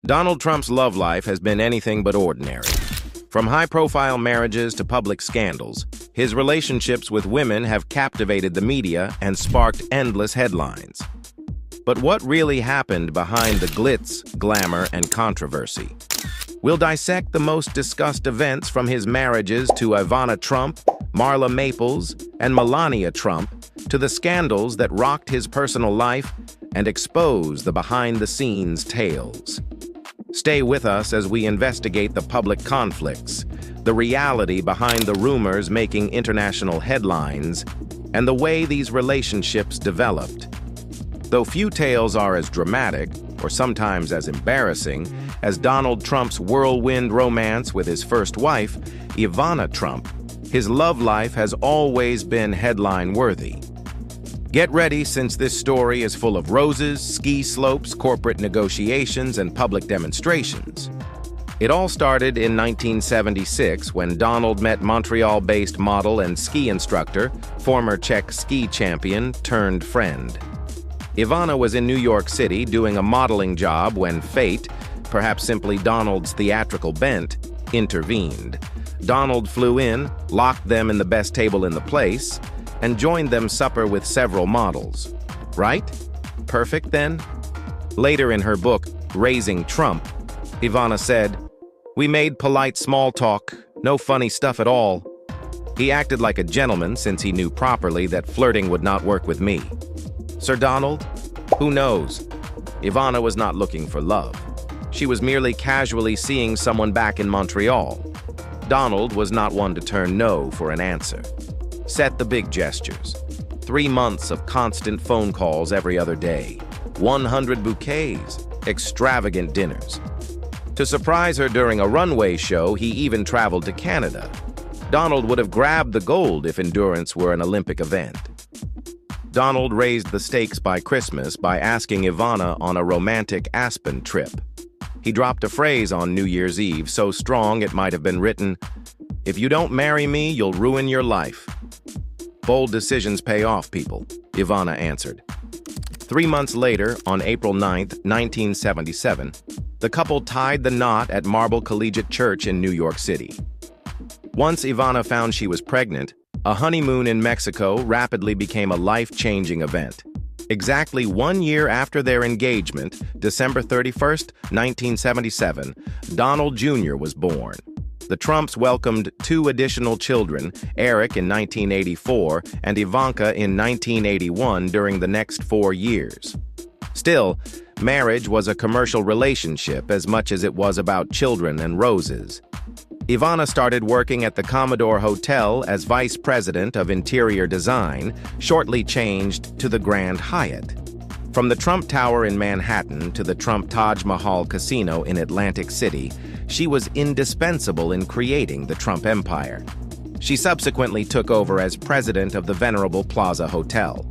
Donald Trump's love life has been anything but ordinary. From high-profile marriages to public scandals, his relationships with women have captivated the media and sparked endless headlines. But what really happened behind the glitz, glamour, and controversy? We'll dissect the most discussed events from his marriages to Ivana Trump, Marla Maples, and Melania Trump, to the scandals that rocked his personal life and expose the behind-the-scenes tales. Stay with us as we investigate the public conflicts, the reality behind the rumors making international headlines, and the way these relationships developed. Though few tales are as dramatic, or sometimes as embarrassing, as Donald Trump's whirlwind romance with his first wife, Ivana Trump, his love life has always been headline-worthy. Get ready, since this story is full of roses, ski slopes, corporate negotiations, and public demonstrations. It all started in 1976 when Donald met Montreal-based model and ski instructor, former Czech ski champion turned friend. Ivana was in New York City doing a modeling job when fate, perhaps simply Donald's theatrical bent, intervened. Donald flew in, locked them in the best table in the place, and joined them supper with several models. Right? Perfect, then? Later in her book, Raising Trump, Ivana said, "We made polite small talk, no funny stuff at all. He acted like a gentleman since he knew properly that flirting would not work with me. Sir Donald? Who knows? Ivana was not looking for love. She was merely casually seeing someone back in Montreal. Donald was not one to turn no for an answer. Set the big gestures. 3 months of constant phone calls every other day. 100 bouquets. Extravagant dinners. To surprise her during a runway show, he even traveled to Canada. Donald would have grabbed the gold if endurance were an Olympic event. Donald raised the stakes by Christmas by asking Ivana on a romantic Aspen trip. He dropped a phrase on New Year's Eve so strong it might have been written, "If you don't marry me, you'll ruin your life." Bold decisions pay off, people, Ivana answered. 3 months later, on April 9, 1977, the couple tied the knot at Marble Collegiate Church in New York City. Once Ivana found she was pregnant, a honeymoon in Mexico rapidly became a life-changing event. Exactly 1 year after their engagement, December 31, 1977, Donald Jr. was born. The Trumps welcomed 2 additional children, Eric in 1984 and Ivanka in 1981, during the next 4 years. Still, marriage was a commercial relationship as much as it was about children and roses. Ivana started working at the Commodore Hotel as Vice President of Interior Design, shortly changed to the Grand Hyatt. From the Trump Tower in Manhattan to the Trump Taj Mahal Casino in Atlantic City, she was indispensable in creating the Trump empire. She subsequently took over as president of the venerable Plaza Hotel.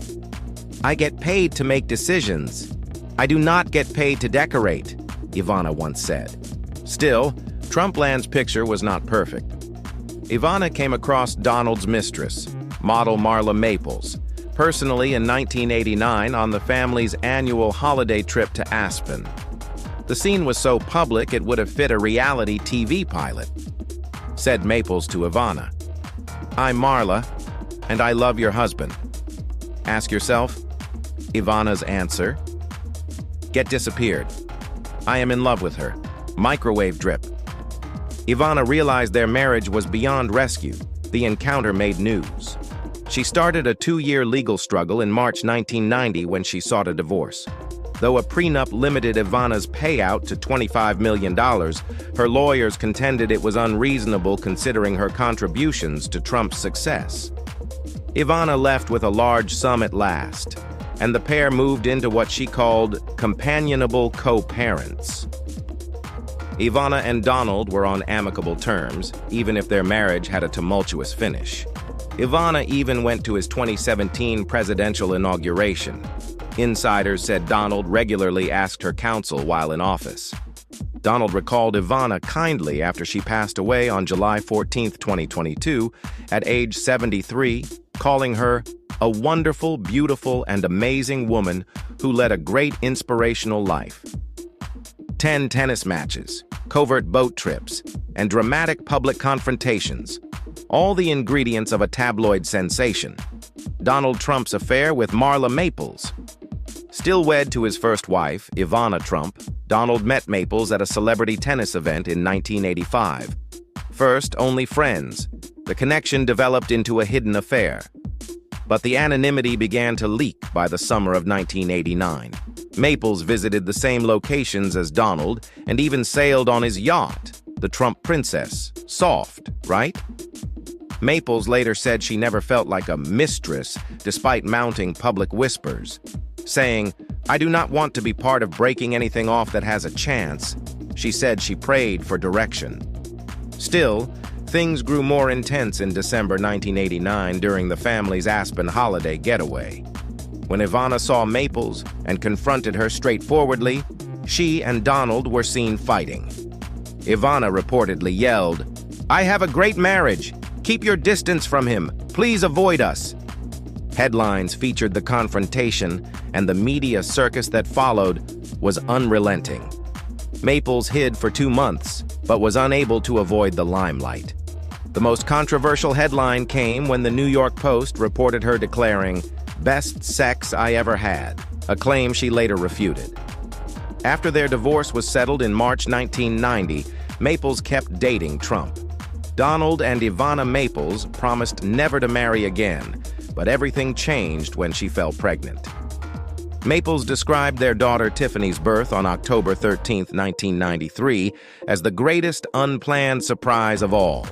"I get paid to make decisions. I do not get paid to decorate," Ivana once said. Still, Trumpland's picture was not perfect. Ivana came across Donald's mistress, model Marla Maples, personally in 1989 on the family's annual holiday trip to Aspen. The scene was so public it would have fit a reality TV pilot. Said Maples to Ivana, "I'm Marla, and I love your husband." Ask yourself, Ivana's answer? Get disappeared. "I am in love with her." Microwave drip. Ivana realized their marriage was beyond rescue. The encounter made news. She started a 2-year legal struggle in March 1990 when she sought a divorce. Though a prenup limited Ivana's payout to $25 million, her lawyers contended it was unreasonable considering her contributions to Trump's success. Ivana left with a large sum at last, and the pair moved into what she called companionable co-parents. Ivana and Donald were on amicable terms, even if their marriage had a tumultuous finish. Ivana even went to his 2017 presidential inauguration. Insiders said Donald regularly asked her counsel while in office. Donald recalled Ivana kindly after she passed away on July 14, 2022, at age 73, calling her a wonderful, beautiful, and amazing woman who led a great inspirational life. 10 tennis matches, covert boat trips, and dramatic public confrontations. All the ingredients of a tabloid sensation. Donald Trump's affair with Marla Maples. Still wed to his first wife, Ivana Trump, Donald met Maples at a celebrity tennis event in 1985. First, only friends. The connection developed into a hidden affair. But the anonymity began to leak by the summer of 1989. Maples visited the same locations as Donald and even sailed on his yacht, the Trump Princess. Soft, right? Maples later said she never felt like a mistress despite mounting public whispers, saying, "I do not want to be part of breaking anything off that has a chance." She said she prayed for direction. Still, things grew more intense in December 1989 during the family's Aspen holiday getaway. When Ivana saw Maples and confronted her straightforwardly, she and Donald were seen fighting. Ivana reportedly yelled, "I have a great marriage. Keep your distance from him. Please avoid us." Headlines featured the confrontation, and the media circus that followed was unrelenting. Maples hid for 2 months, but was unable to avoid the limelight. The most controversial headline came when the New York Post reported her declaring, "Best sex I ever had," a claim she later refuted. After their divorce was settled in March 1990, Maples kept dating Trump. Donald and Ivana Maples promised never to marry again, but everything changed when she fell pregnant. Maples described their daughter Tiffany's birth on October 13, 1993, as the greatest unplanned surprise of all.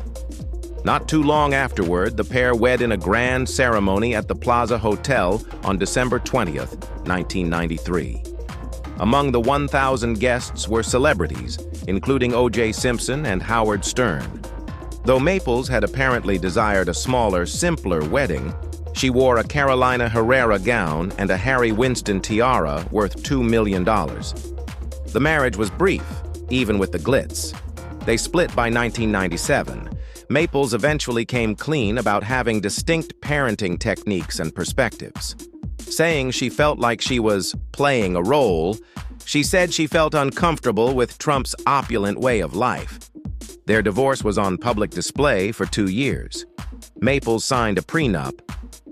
Not too long afterward, the pair wed in a grand ceremony at the Plaza Hotel on December 20, 1993. Among the 1,000 guests were celebrities, including O.J. Simpson and Howard Stern. Though Maples had apparently desired a smaller, simpler wedding, she wore a Carolina Herrera gown and a Harry Winston tiara worth $2 million. The marriage was brief, even with the glitz. They split by 1997. Maples eventually came clean about having distinct parenting techniques and perspectives. Saying she felt like she was playing a role, she said she felt uncomfortable with Trump's opulent way of life. Their divorce was on public display for 2 years. Maples signed a prenup,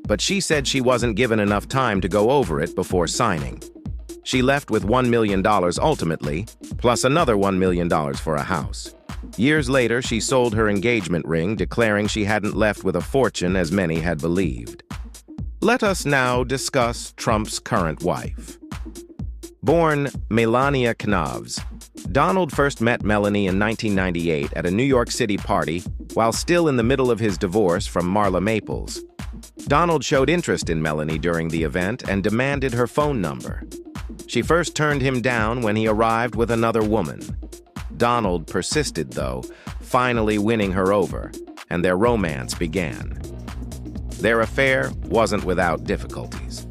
but she said she wasn't given enough time to go over it before signing. She left with $1 million ultimately, plus another $1 million for a house. Years later, she sold her engagement ring, declaring she hadn't left with a fortune as many had believed. Let us now discuss Trump's current wife. Born Melania Knavs, Donald first met Melanie in 1998 at a New York City party while still in the middle of his divorce from Marla Maples. Donald showed interest in Melanie during the event and demanded her phone number. She first turned him down when he arrived with another woman. Donald persisted, though, finally winning her over, and their romance began. Their affair wasn't without difficulties.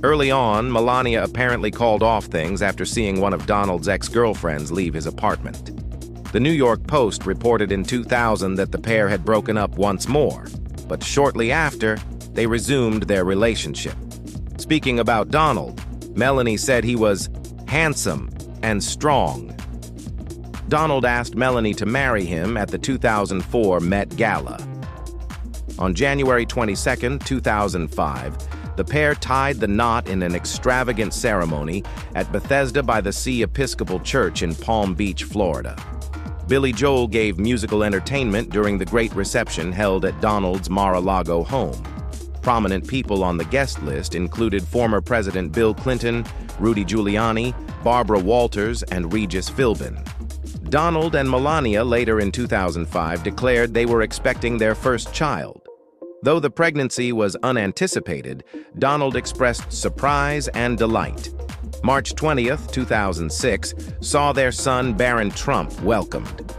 Early on, Melania apparently called off things after seeing one of Donald's ex-girlfriends leave his apartment. The New York Post reported in 2000 that the pair had broken up once more, but shortly after, they resumed their relationship. Speaking about Donald, Melanie said he was handsome and strong. Donald asked Melanie to marry him at the 2004 Met Gala. On January 22, 2005, the pair tied the knot in an extravagant ceremony at Bethesda by the Sea Episcopal Church in Palm Beach, Florida. Billy Joel gave musical entertainment during the great reception held at Donald's Mar-a-Lago home. Prominent people on the guest list included former President Bill Clinton, Rudy Giuliani, Barbara Walters, and Regis Philbin. Donald and Melania later in 2005 declared they were expecting their first child. Though the pregnancy was unanticipated, Donald expressed surprise and delight. March 20th, 2006, saw their son Barron Trump welcomed.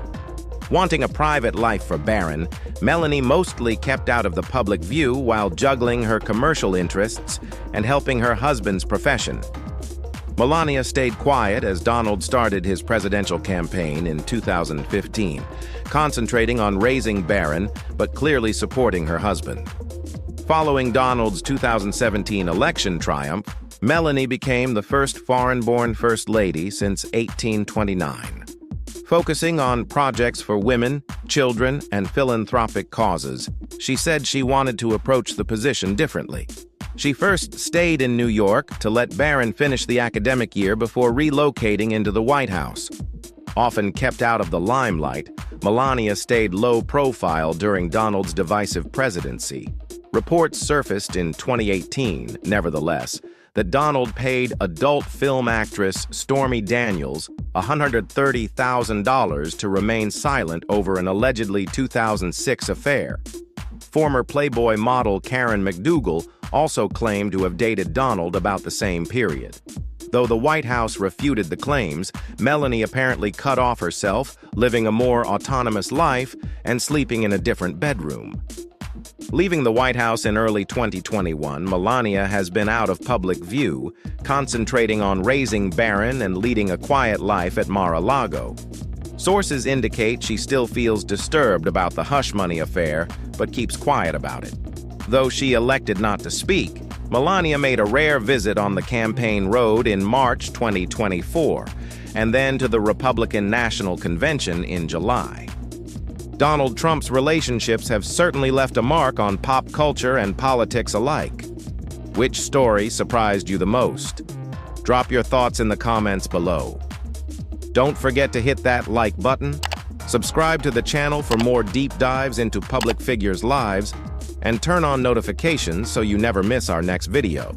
Wanting a private life for Barron, Melanie mostly kept out of the public view while juggling her commercial interests and helping her husband's profession. Melania stayed quiet as Donald started his presidential campaign in 2015, concentrating on raising Barron but clearly supporting her husband. Following Donald's 2017 election triumph, Melanie became the first foreign-born First Lady since 1829. Focusing on projects for women, children, and philanthropic causes, she said she wanted to approach the position differently. She first stayed in New York to let Barron finish the academic year before relocating into the White House. Often kept out of the limelight, Melania stayed low profile during Donald's divisive presidency. Reports surfaced in 2018, nevertheless, that Donald paid adult film actress Stormy Daniels $130,000 to remain silent over an allegedly 2006 affair. Former Playboy model Karen McDougal also claimed to have dated Donald about the same period. Though the White House refuted the claims, Melanie apparently cut off herself, living a more autonomous life and sleeping in a different bedroom. Leaving the White House in early 2021, Melania has been out of public view, concentrating on raising Barron and leading a quiet life at Mar-a-Lago. Sources indicate she still feels disturbed about the hush money affair, but keeps quiet about it. Though she elected not to speak, Melania made a rare visit on the campaign road in March 2024, and then to the Republican National Convention in July. Donald Trump's relationships have certainly left a mark on pop culture and politics alike. Which story surprised you the most? Drop your thoughts in the comments below. Don't forget to hit that like button, subscribe to the channel for more deep dives into public figures' lives, and turn on notifications so you never miss our next video.